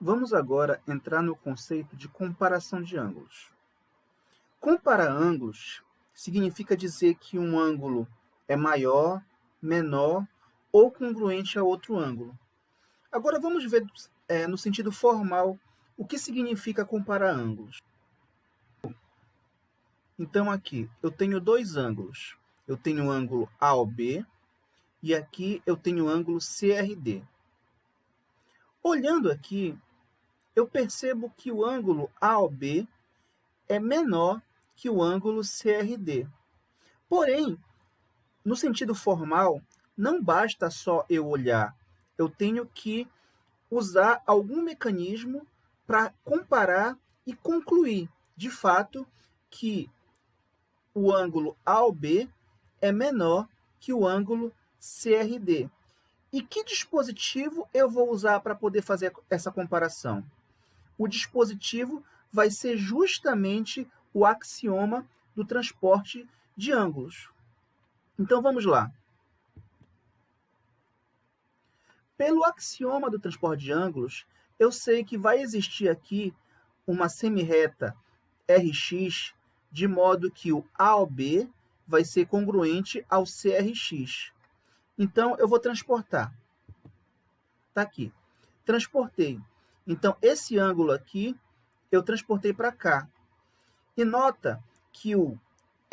Vamos agora entrar no conceito de comparação de ângulos. Comparar ângulos significa dizer que um ângulo é maior, menor ou congruente a outro ângulo. Agora vamos ver no sentido formal o que significa comparar ângulos. Então aqui eu tenho dois ângulos. Eu tenho o ângulo AOB e aqui eu tenho o ângulo CRD. Olhando aqui, eu percebo que o ângulo AOB é menor que o ângulo CRD. Porém, no sentido formal, não basta só eu olhar. Eu tenho que usar algum mecanismo para comparar e concluir, de fato, que o ângulo AOB é menor que o ângulo CRD. E que dispositivo eu vou usar para poder fazer essa comparação? O dispositivo vai ser justamente o axioma do transporte de ângulos. Então vamos lá. Pelo axioma do transporte de ângulos, eu sei que vai existir aqui uma semirreta RX, de modo que o AOB vai ser congruente ao CRX. Então, eu vou transportar. Está aqui. Transportei. Então, esse ângulo aqui, eu transportei para cá. E nota que o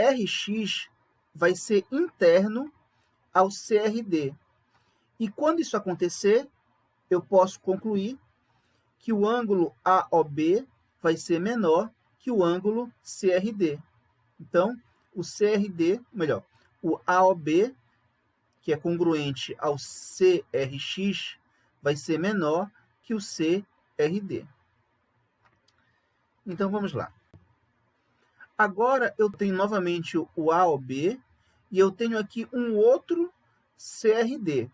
RX vai ser interno ao CRD. E quando isso acontecer, eu posso concluir que o ângulo AOB vai ser menor que o ângulo CRD. Então, o AOB, que é congruente ao CRX, vai ser menor que o CRD. Então, vamos lá. Agora, eu tenho novamente o AOB e eu tenho aqui um outro CRD.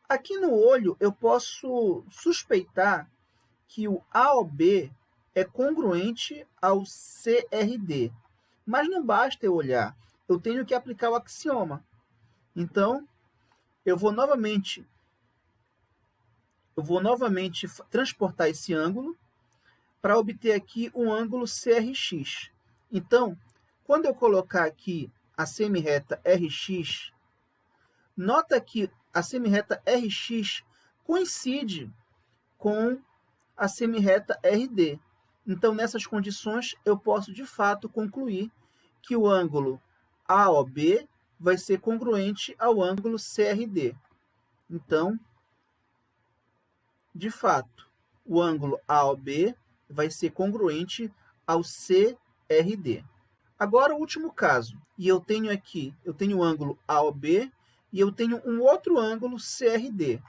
Aqui no olho, eu posso suspeitar que o AOB é congruente ao CRD. Mas não basta eu olhar, eu tenho que aplicar o axioma. Então, eu vou novamente transportar esse ângulo para obter aqui um ângulo CRX. Então, quando eu colocar aqui a semirreta RX, nota que a semirreta RX coincide com a semirreta RD. Então, nessas condições, eu posso, de fato, concluir que o ângulo AOB vai ser congruente ao ângulo CRD. Então, de fato, o ângulo AOB vai ser congruente ao CRD. Agora, o último caso. E eu tenho o ângulo AOB e eu tenho um outro ângulo CRD.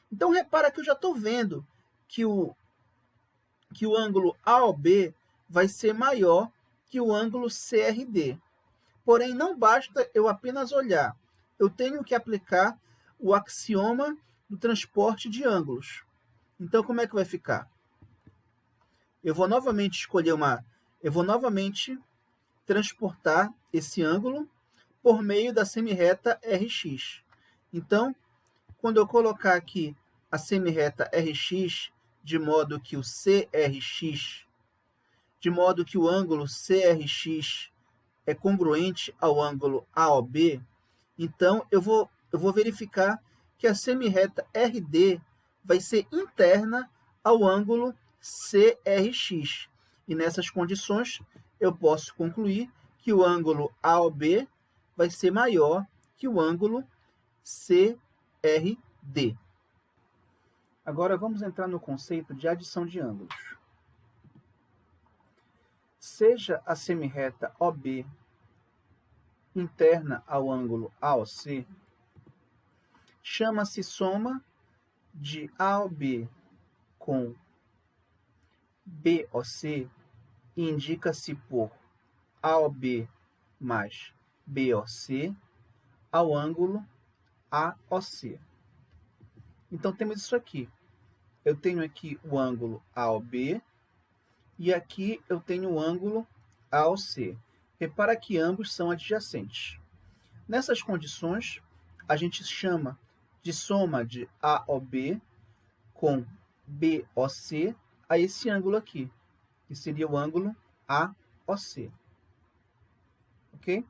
Então, repara que eu já estou vendo que o ângulo AOB vai ser maior que o ângulo CRD. Porém, não basta eu apenas olhar. Eu tenho que aplicar o axioma do transporte de ângulos. Então, como é que vai ficar? Eu vou novamente transportar esse ângulo por meio da semirreta RX. Então, quando eu colocar aqui a semirreta RX, de modo que o ângulo CRX é congruente ao ângulo AOB, então eu vou verificar que a semirreta RD vai ser interna ao ângulo CRX. E nessas condições, eu posso concluir que o ângulo AOB vai ser maior que o ângulo CRD. Agora vamos entrar no conceito de adição de ângulos. Seja a semirreta OB interna ao ângulo AOC, chama-se soma de AOB com BOC e indica-se por AOB mais BOC ao ângulo AOC. Então, temos isso aqui. Eu tenho aqui o ângulo AOB e aqui eu tenho o ângulo AOC. Repara que ambos são adjacentes. Nessas condições, a gente chama de soma de AOB com BOC a esse ângulo aqui, que seria o ângulo AOC. Ok?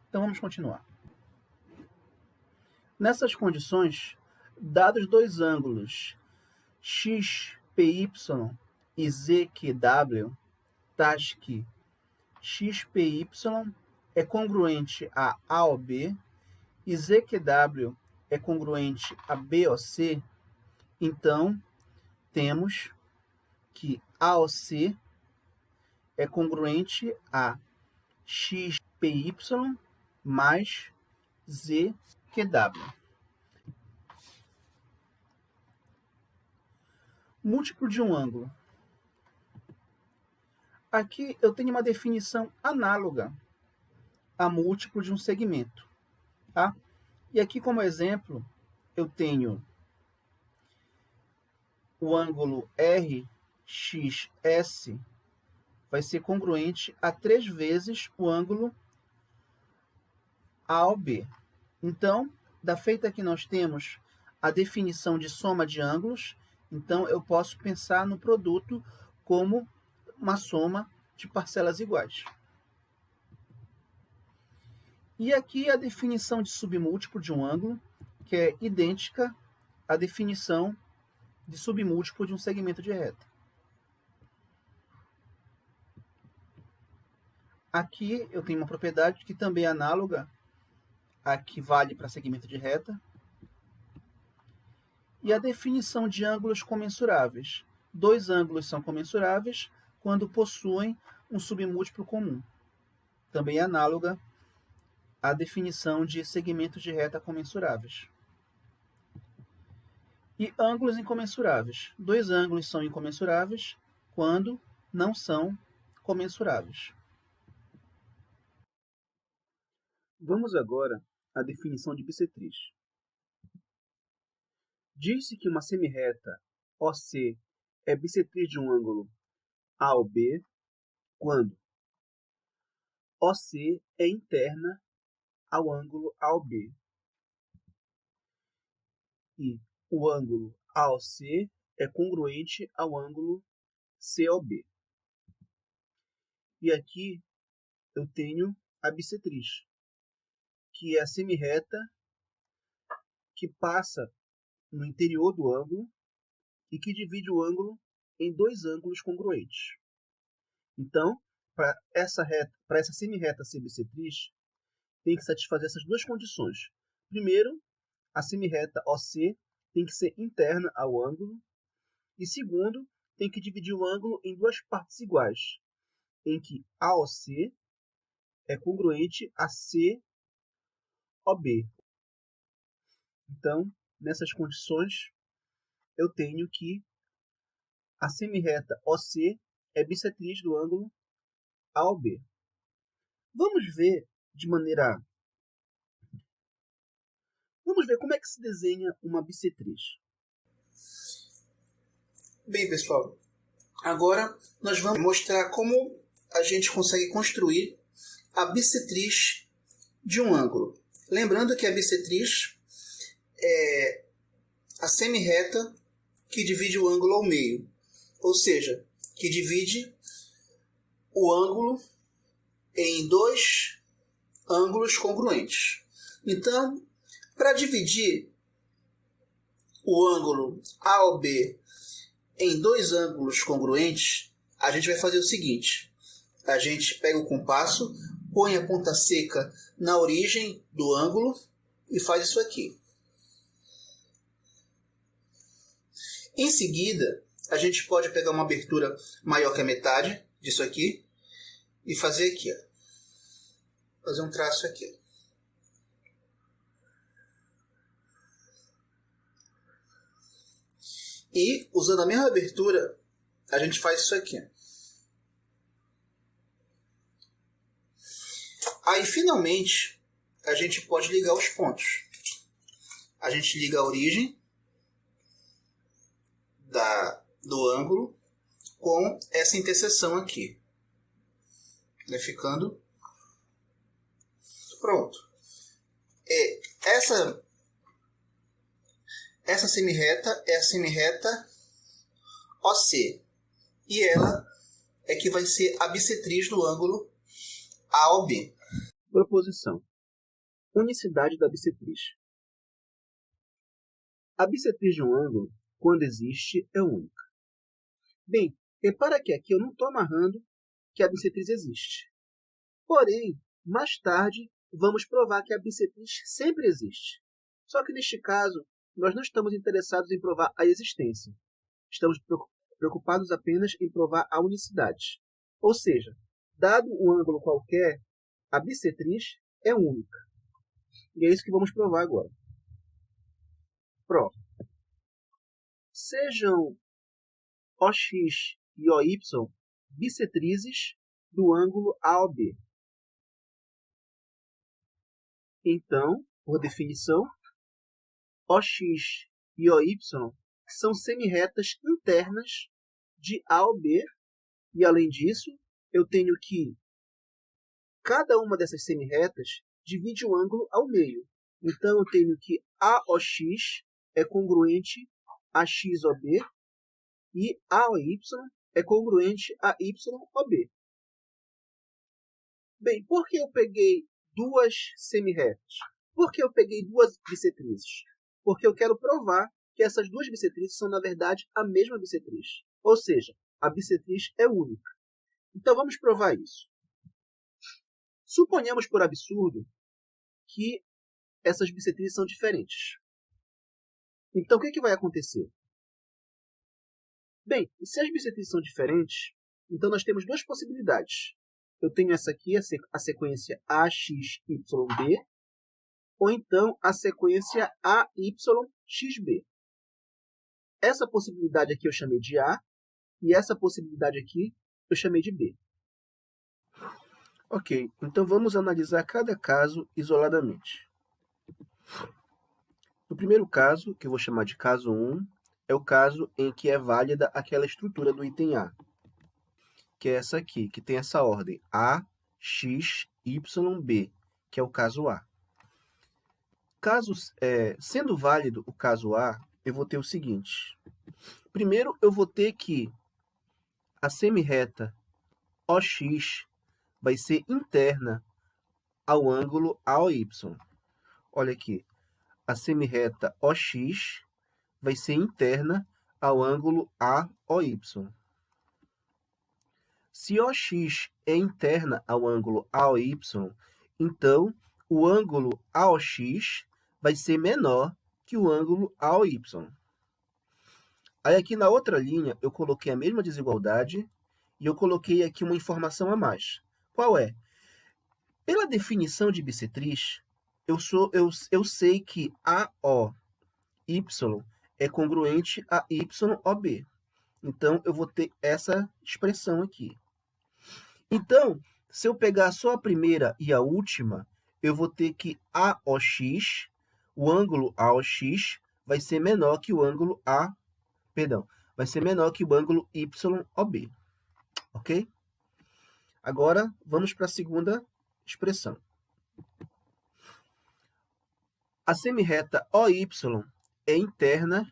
Então, vamos continuar. Nessas condições, dados dois ângulos XPY e ZQW, tais que XPY é congruente a AOB e ZQW é congruente a BOC, então temos que AOC é congruente a XPY mais ZQW. Múltiplo de um ângulo. Aqui eu tenho uma definição análoga a múltiplo de um segmento. Tá? E aqui, como exemplo, eu tenho o ângulo RXS vai ser congruente a 3 vezes o ângulo AOB. Então, da feita que nós temos a definição de soma de ângulos, então eu posso pensar no produto como uma soma de parcelas iguais. E aqui a definição de submúltiplo de um ângulo, que é idêntica à definição de submúltiplo de um segmento de reta. Aqui eu tenho uma propriedade que também é análoga à que vale para segmento de reta. E a definição de ângulos comensuráveis. Dois ângulos são comensuráveis quando possuem um submúltiplo comum. Também é análoga à definição de segmentos de reta comensuráveis. E ângulos incomensuráveis. Dois ângulos são incomensuráveis quando não são comensuráveis. Vamos agora à definição de bissetriz. Diz-se que uma semirreta OC é bissetriz de um ângulo AOB quando OC é interna ao ângulo AOB e o ângulo AOC é congruente ao ângulo COB. E aqui eu tenho a bissetriz, que é a semirreta que passa no interior do ângulo e que divide o ângulo em dois ângulos congruentes. Então, para essa semirreta ser bissetriz, tem que satisfazer essas duas condições. Primeiro, a semirreta OC tem que ser interna ao ângulo. E segundo, tem que dividir o ângulo em duas partes iguais, em que AOC é congruente a COB. Então, nessas condições, eu tenho que a semirreta OC é bissetriz do ângulo AOB. Vamos ver como é que se desenha uma bissetriz. Bem, pessoal, agora nós vamos mostrar como a gente consegue construir a bissetriz de um ângulo. Lembrando que a bissetriz é a semirreta que divide o ângulo ao meio, ou seja, que divide o ângulo em dois ângulos congruentes. Então, para dividir o ângulo AOB em dois ângulos congruentes, a gente vai fazer o seguinte: a gente pega o compasso, põe a ponta seca na origem do ângulo e faz isso aqui. Em seguida, a gente pode pegar uma abertura maior que a metade disso aqui e fazer aqui, ó. Fazer um traço aqui. E, usando a mesma abertura, a gente faz isso aqui. Aí, finalmente, a gente pode ligar os pontos. A gente liga a origem do ângulo com essa interseção aqui. Vai ficando pronto. Essa semirreta é a semirreta OC. E ela é que vai ser a bissetriz do ângulo AOB. Proposição. Unicidade da bissetriz. A bissetriz de um ângulo, quando existe, é única. Bem, repara que aqui eu não estou amarrando que a bissetriz existe. Porém, mais tarde, vamos provar que a bissetriz sempre existe. Só que neste caso, nós não estamos interessados em provar a existência. Estamos preocupados apenas em provar a unicidade. Ou seja, dado um ângulo qualquer, a bissetriz é única. E é isso que vamos provar agora. Prova. Sejam OX e OY bissetrizes do ângulo AOB. Então, por definição, OX e OY são semirretas internas de A ou B, e além disso, eu tenho que cada uma dessas semirretas divide o ângulo ao meio. Então, eu tenho que AOX é congruente a XOB e AOY é congruente a YOB. Bem, por que eu peguei duas semirretas? Por que eu peguei duas bissetrizes? Porque eu quero provar que essas duas bissetrizes são, na verdade, a mesma bissetriz. Ou seja, a bissetriz é única. Então, vamos provar isso. Suponhamos, por absurdo, que essas bissetrizes são diferentes. Então, o que vai acontecer? Bem, se as bissetrizes são diferentes, então nós temos duas possibilidades. Eu tenho essa aqui, a sequência AXYB, ou então a sequência AYXB. Essa possibilidade aqui eu chamei de A, e essa possibilidade aqui eu chamei de B. Ok, então vamos analisar cada caso isoladamente. No primeiro caso, que eu vou chamar de caso 1, é o caso em que é válida aquela estrutura do item A, que é essa aqui, que tem essa ordem A, X, Y, B, que é o caso A. Sendo válido o caso A, eu vou ter o seguinte. Primeiro, eu vou ter que a semirreta OX vai ser interna ao ângulo AOY. Olha aqui, a semirreta OX vai ser interna ao ângulo AOY. Se OX é interna ao ângulo AOY, então o ângulo AOX vai ser menor que o ângulo AOY. Aí aqui na outra linha eu coloquei a mesma desigualdade e eu coloquei aqui uma informação a mais. Qual é? Pela definição de bissetriz, eu sei que AOY é congruente a YOB. Então, eu vou ter essa expressão aqui. Então, se eu pegar só a primeira e a última, eu vou ter que AOX, o ângulo AOX, vai ser menor que o ângulo vai ser menor que o ângulo YOB. Ok? Agora, vamos para a segunda expressão. A semirreta OY é interna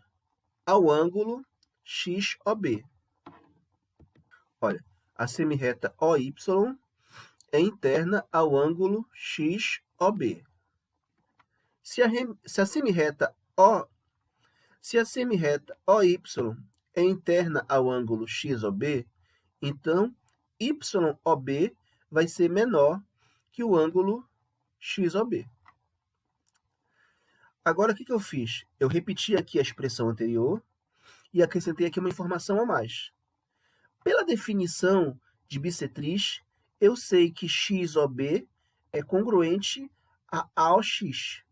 ao ângulo XOB. Olha, a semirreta OY é interna ao ângulo XOB. Se a semirreta OY é interna ao ângulo XOB, então YOB vai ser menor que o ângulo XOB. Agora, o que eu fiz? Eu repeti aqui a expressão anterior e acrescentei aqui uma informação a mais. Pela definição de bissetriz, eu sei que XOB é congruente a AOX.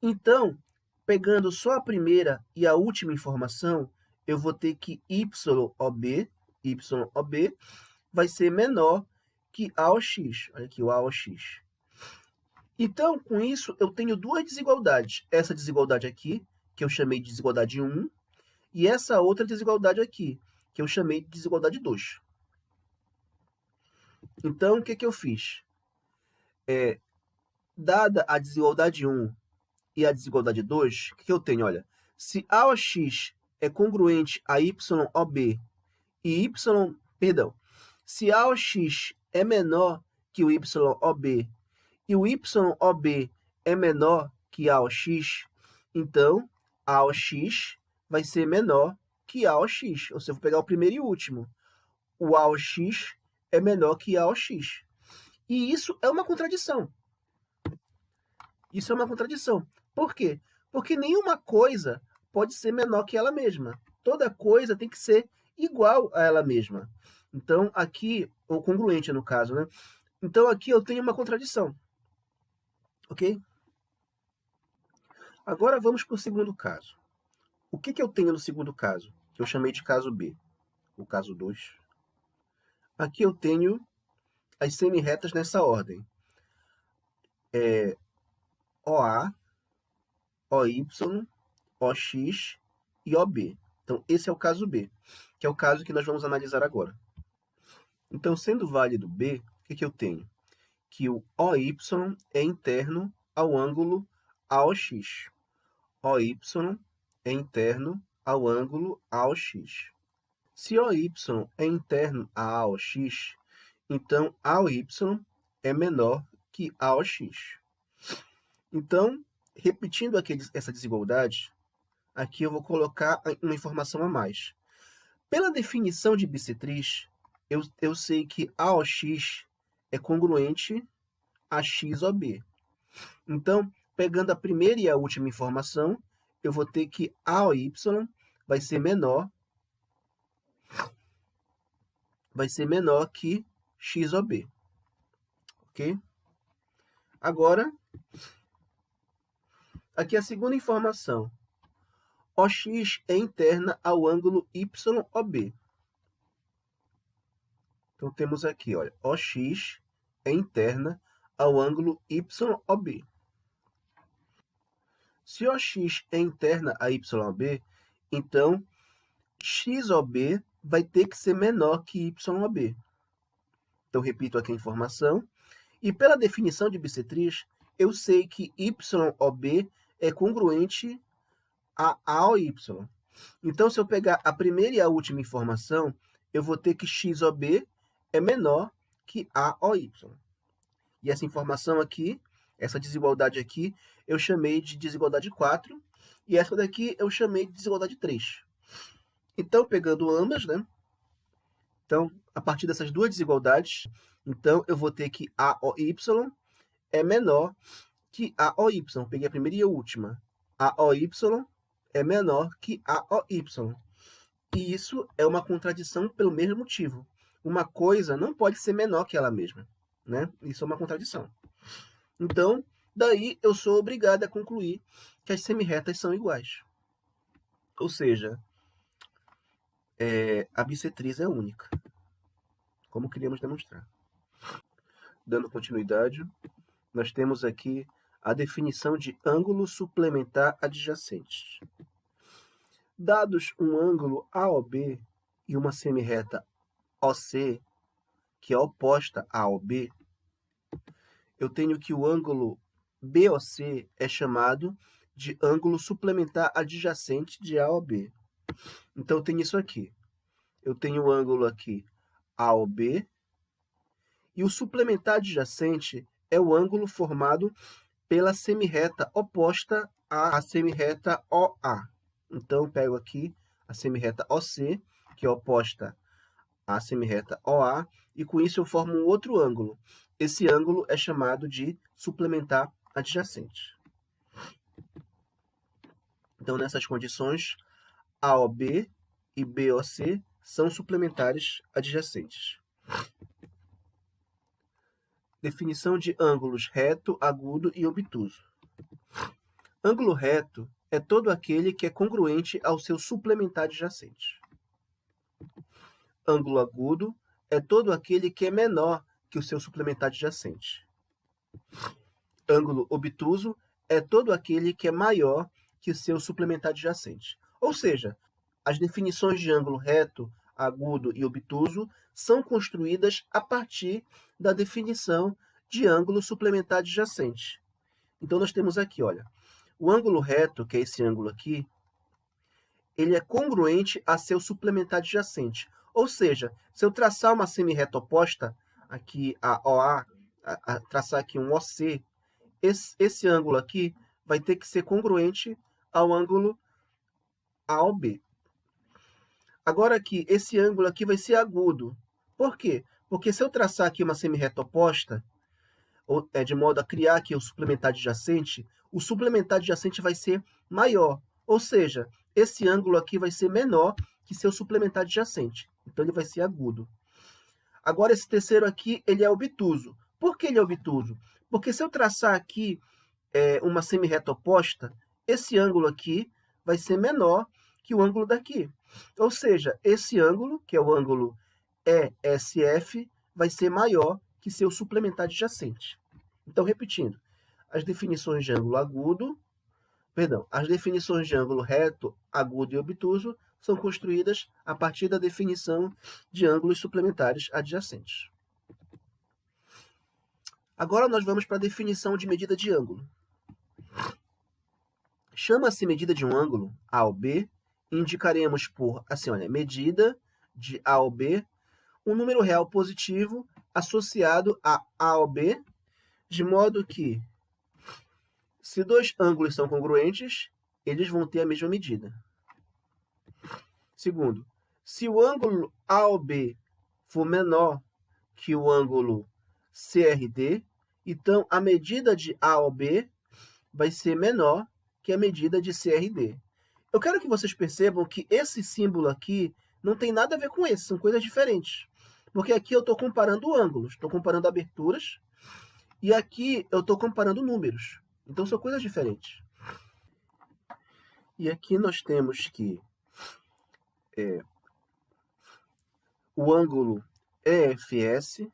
Então, pegando só a primeira e a última informação, eu vou ter que YOB vai ser menor que AOX. Olha aqui o AOX. Então, com isso, eu tenho duas desigualdades. Essa desigualdade aqui, que eu chamei de desigualdade 1, e essa outra desigualdade aqui, que eu chamei de desigualdade 2. Então, o que eu fiz? Dada a desigualdade 1 e a desigualdade 2, o que eu tenho? Olha, se AOX é congruente a YOB e se AOX é menor que o YOB e o YOB é menor que AOX, então AOX vai ser menor que AOX. Ou seja, eu vou pegar o primeiro e o último. O AOX é menor que AOX. E isso é uma contradição. Isso é uma contradição. Por quê? Porque nenhuma coisa pode ser menor que ela mesma. Toda coisa tem que ser igual a ela mesma. Então, aqui, ou congruente no caso, né? Então, aqui eu tenho uma contradição. Ok? Agora vamos para o segundo caso. O que eu tenho no segundo caso? Que eu chamei de caso B. O caso 2. Aqui eu tenho as semirretas nessa ordem. OA, OY, OX e OB. Então, esse é o caso B, que é o caso que nós vamos analisar agora. Então, sendo válido B, o que eu tenho? Que o OY é interno ao ângulo AOX. OY é interno ao ângulo AOX. Se OY é interno a AOX, então AOY é menor que AOX. Então, repetindo aqui essa desigualdade, aqui eu vou colocar uma informação a mais. Pela definição de bissetriz, eu sei que AOX é congruente a XOB. Então, pegando a primeira e a última informação, eu vou ter que AOY vai ser menor que XOB. Ok? Agora, aqui a segunda informação. OX é interna ao ângulo YOB. Então, temos aqui, olha, OX é interna ao ângulo YOB. Se OX é interna a YOB, então XOB vai ter que ser menor que YOB. Então, repito aqui a informação. E pela definição de bissetriz, eu sei que YOB é congruente a AOY. Então, se eu pegar a primeira e a última informação, eu vou ter que XOB é menor que AOY. E essa informação aqui, essa desigualdade aqui, eu chamei de desigualdade 4, e essa daqui eu chamei de desigualdade 3. Então, pegando ambas, né? Então, a partir dessas duas desigualdades, então eu vou ter que AOY é menor que AOY. Peguei a primeira e a última. AOY é menor que AOY. E isso é uma contradição pelo mesmo motivo. Uma coisa não pode ser menor que ela mesma, né? Isso é uma contradição. Então, daí eu sou obrigado a concluir que as semirretas são iguais. Ou seja, a bissetriz é única, como queríamos demonstrar. Dando continuidade, nós temos aqui a definição de ângulo suplementar adjacente. Dados um ângulo AOB e uma semirreta OC, que é oposta a AOB, eu tenho que o ângulo BOC é chamado de ângulo suplementar adjacente de AOB. Então, eu tenho isso aqui. Eu tenho o ângulo aqui AOB, e o suplementar adjacente é o ângulo formado pela semirreta oposta à semirreta OA. Então, eu pego aqui a semirreta OC, que é oposta à semirreta OA, e com isso eu formo um outro ângulo. Esse ângulo é chamado de suplementar adjacente. Então, nessas condições, AOB e BOC são suplementares adjacentes. Definição de ângulos reto, agudo e obtuso. Ângulo reto é todo aquele que é congruente ao seu suplementar adjacente. Ângulo agudo é todo aquele que é menor que o seu suplementar adjacente. Ângulo obtuso é todo aquele que é maior que o seu suplementar adjacente. Ou seja, as definições de ângulo reto, agudo e obtuso são construídas a partir da definição de ângulo suplementar adjacente. Então, nós temos aqui, olha, o ângulo reto, que é esse ângulo aqui, ele é congruente a seu suplementar adjacente. Ou seja, se eu traçar uma semirreta oposta, aqui a OA, traçar aqui um OC, esse ângulo aqui vai ter que ser congruente ao ângulo AOB. Agora aqui, esse ângulo aqui vai ser agudo. Por quê? Porque se eu traçar aqui uma semirreta oposta, de modo a criar aqui o suplementar adjacente, o suplementar adjacente vai ser maior. Ou seja, esse ângulo aqui vai ser menor que seu suplementar adjacente. Então, ele vai ser agudo. Agora, esse terceiro aqui, ele é obtuso. Por que ele é obtuso? Porque se eu traçar aqui uma semirreta oposta, esse ângulo aqui vai ser menor que o ângulo daqui. Ou seja, esse ângulo, que é o ângulo ESF, vai ser maior que seu suplementar adjacente. Então, repetindo, as definições de ângulo agudo, as definições de ângulo reto, agudo e obtuso são construídas a partir da definição de ângulos suplementares adjacentes. Agora nós vamos para a definição de medida de ângulo. Chama-se medida de um ângulo A ao B, e indicaremos por, assim, olha, medida de A ao B, um número real positivo associado a A ao B, de modo que, se dois ângulos são congruentes, eles vão ter a mesma medida. Segundo, se o ângulo A ao B for menor que o ângulo CRD, então a medida de A ao B vai ser menor que a medida de CRD. Eu quero que vocês percebam que esse símbolo aqui não tem nada a ver com esse, são coisas diferentes. Porque aqui eu estou comparando ângulos, estou comparando aberturas, e aqui eu estou comparando números. Então, são coisas diferentes. E aqui nós temos que o ângulo EFS,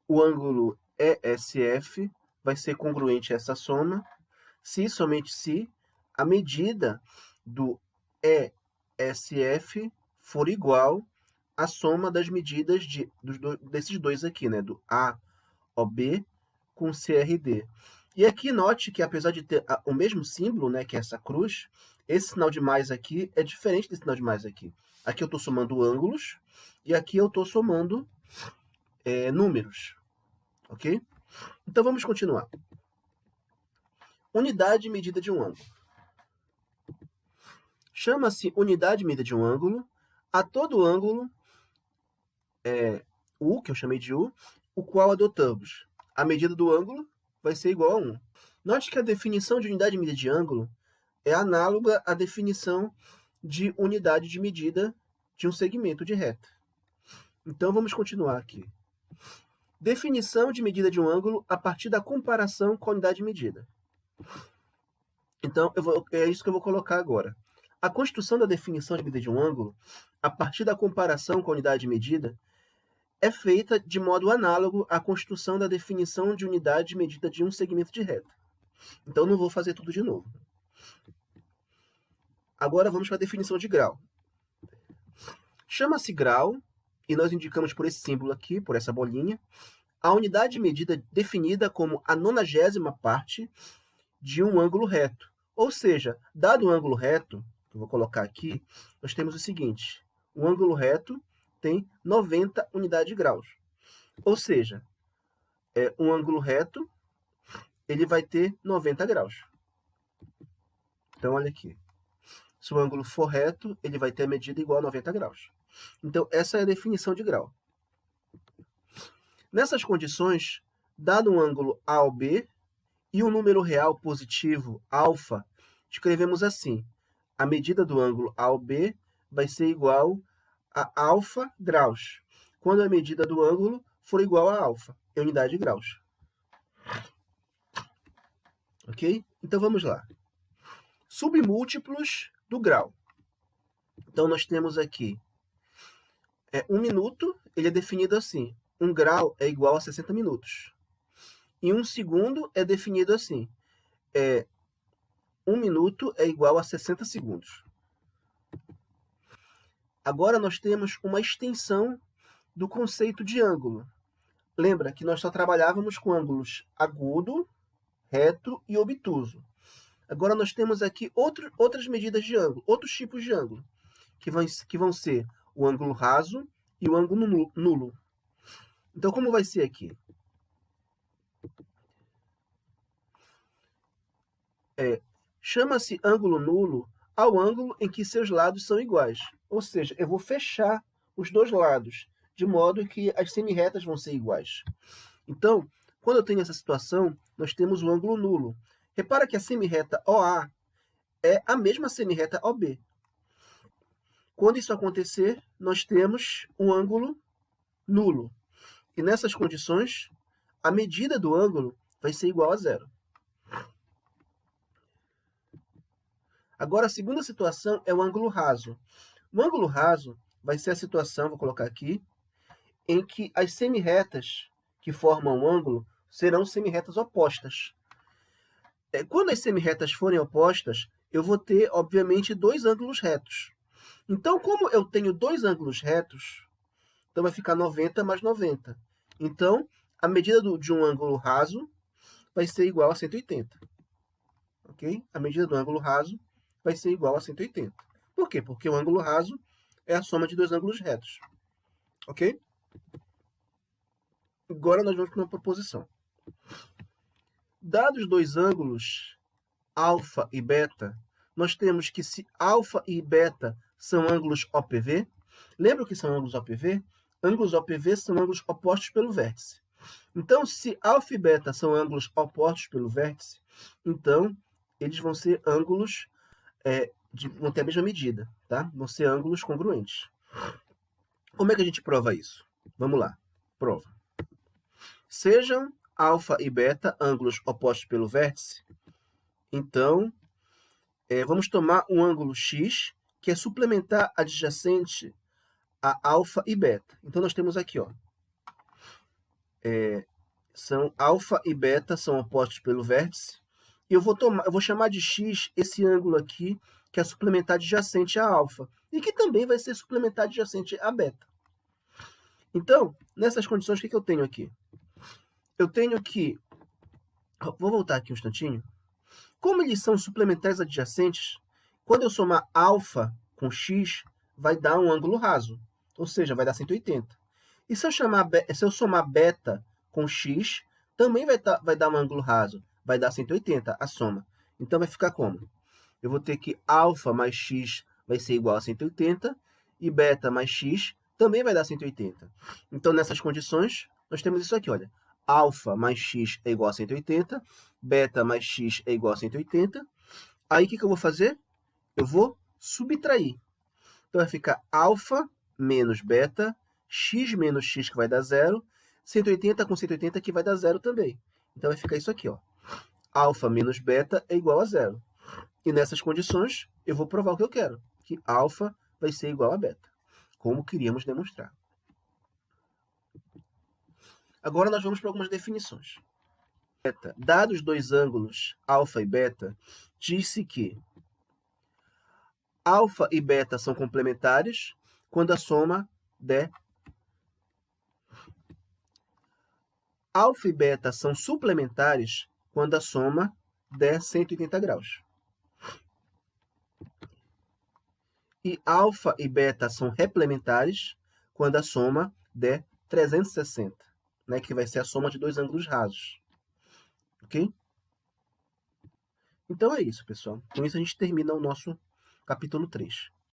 o ângulo ESF vai ser congruente a essa soma, se e somente se a medida do ESF for igual à soma das medidas desses dois aqui, né? Do AOB com CRD. E aqui note que, apesar de ter o mesmo símbolo, né, que é essa cruz, esse sinal de mais aqui é diferente desse sinal de mais aqui. Aqui eu estou somando ângulos e aqui eu estou somando números. Ok? Então, vamos continuar. Unidade de medida de um ângulo. Chama-se unidade de medida de um ângulo a todo ângulo, U, que eu chamei de U, o qual adotamos. A medida do ângulo vai ser igual a 1. Note que a definição de unidade de medida de ângulo é análoga à definição de unidade de medida de um segmento de reta. Então, vamos continuar aqui. Definição de medida de um ângulo a partir da comparação com a unidade de medida. Então, é isso que eu vou colocar agora. A construção da definição de medida de um ângulo, a partir da comparação com a unidade de medida, é feita de modo análogo à construção da definição de unidade de medida de um segmento de reta. Então, não vou fazer tudo de novo. Agora, vamos para a definição de grau. Chama-se grau, e nós indicamos por esse símbolo aqui, por essa bolinha, a unidade de medida definida como a 90ª parte de um ângulo reto. Ou seja, dado o ângulo reto, que eu vou colocar aqui, nós temos o seguinte: o ângulo reto tem 90 unidades de graus. Ou seja, um ângulo reto ele vai ter 90 graus. Então, olha aqui. Se o ângulo for reto, ele vai ter a medida igual a 90 graus. Então, essa é a definição de grau. Nessas condições, dado um ângulo A ao B e um número real positivo, alfa, escrevemos assim: a medida do ângulo A ao B vai ser igual a alfa graus, quando a medida do ângulo for igual a alfa, em unidade de graus. Ok? Então, vamos lá. Submúltiplos do grau. Então, nós temos aqui 1 minuto, ele é definido assim: 1 grau é igual a 60 minutos. E 1 segundo é definido assim: 1 minuto é igual a 60 segundos. Agora, nós temos uma extensão do conceito de ângulo. Lembra que nós só trabalhávamos com ângulos agudo, reto e obtuso. Agora nós temos aqui outras medidas de ângulo, outros tipos de ângulo, que vão ser o ângulo raso e o ângulo nulo. Então, como vai ser aqui? Chama-se ângulo nulo ao ângulo em que seus lados são iguais. Ou seja, eu vou fechar os dois lados, de modo que as semirretas vão ser iguais. Então, quando eu tenho essa situação, nós temos o ângulo nulo. Repara que a semirreta OA é a mesma semirreta OB. Quando isso acontecer, nós temos um ângulo nulo. E nessas condições, a medida do ângulo vai ser igual a zero. Agora, a segunda situação é o ângulo raso. O ângulo raso vai ser a situação, vou colocar aqui, em que as semirretas que formam o ângulo serão semirretas opostas. Quando as semirretas forem opostas, eu vou ter, obviamente, dois ângulos retos. Então, como eu tenho dois ângulos retos, então vai ficar 90 mais 90. Então, a medida de um ângulo raso vai ser igual a 180. Ok? A medida do ângulo raso vai ser igual a 180. Por quê? Porque o ângulo raso é a soma de dois ângulos retos. Ok? Agora nós vamos para uma proposição. Dados dois ângulos, alfa e beta, nós temos que se alfa e beta são ângulos OPV, lembra o que são ângulos OPV? Ângulos OPV são ângulos opostos pelo vértice. Então, se alfa e beta são ângulos opostos pelo vértice, então eles vão ser ângulos, vão ter a mesma medida, tá? Vão ser ângulos congruentes. Como é que a gente prova isso? Vamos lá, prova. Sejam alfa e beta ângulos opostos pelo vértice, então vamos tomar um ângulo x, que é suplementar adjacente a alfa e beta. Então, nós temos aqui, ó, são alfa e beta são opostos pelo vértice, e eu vou chamar de x esse ângulo aqui, que é suplementar adjacente a alfa, e que também vai ser suplementar adjacente a beta. Então, nessas condições, o que eu tenho aqui? Eu tenho que... Vou voltar aqui um instantinho. Como eles são suplementares adjacentes, quando eu somar alfa com x, vai dar um ângulo raso, ou seja, vai dar 180. E se eu somar beta com x, também vai dar um ângulo raso, vai dar 180 a soma. Então, vai ficar como? Eu vou ter que alfa mais x vai ser igual a 180, e beta mais x também vai dar 180. Então, nessas condições, nós temos isso aqui, olha. Alfa mais x é igual a 180, beta mais x é igual a 180. Aí, o que eu vou fazer? Eu vou subtrair. Então, vai ficar alfa menos beta, x menos x, que vai dar zero, 180 com 180, que vai dar zero também. Então, vai ficar isso aqui, ó. Alfa menos beta é igual a zero. E nessas condições, eu vou provar o que eu quero, que alfa vai ser igual a beta, como queríamos demonstrar. Agora, nós vamos para algumas definições. Dados dois ângulos, alfa e beta, diz-se que alfa e beta são complementares quando a soma der. Alfa e beta são suplementares quando a soma der 180 graus. E alfa e beta são replementares quando a soma der 360, né, que vai ser a soma de dois ângulos rasos. Ok? Então é isso, pessoal. Com isso a gente termina o nosso capítulo 3.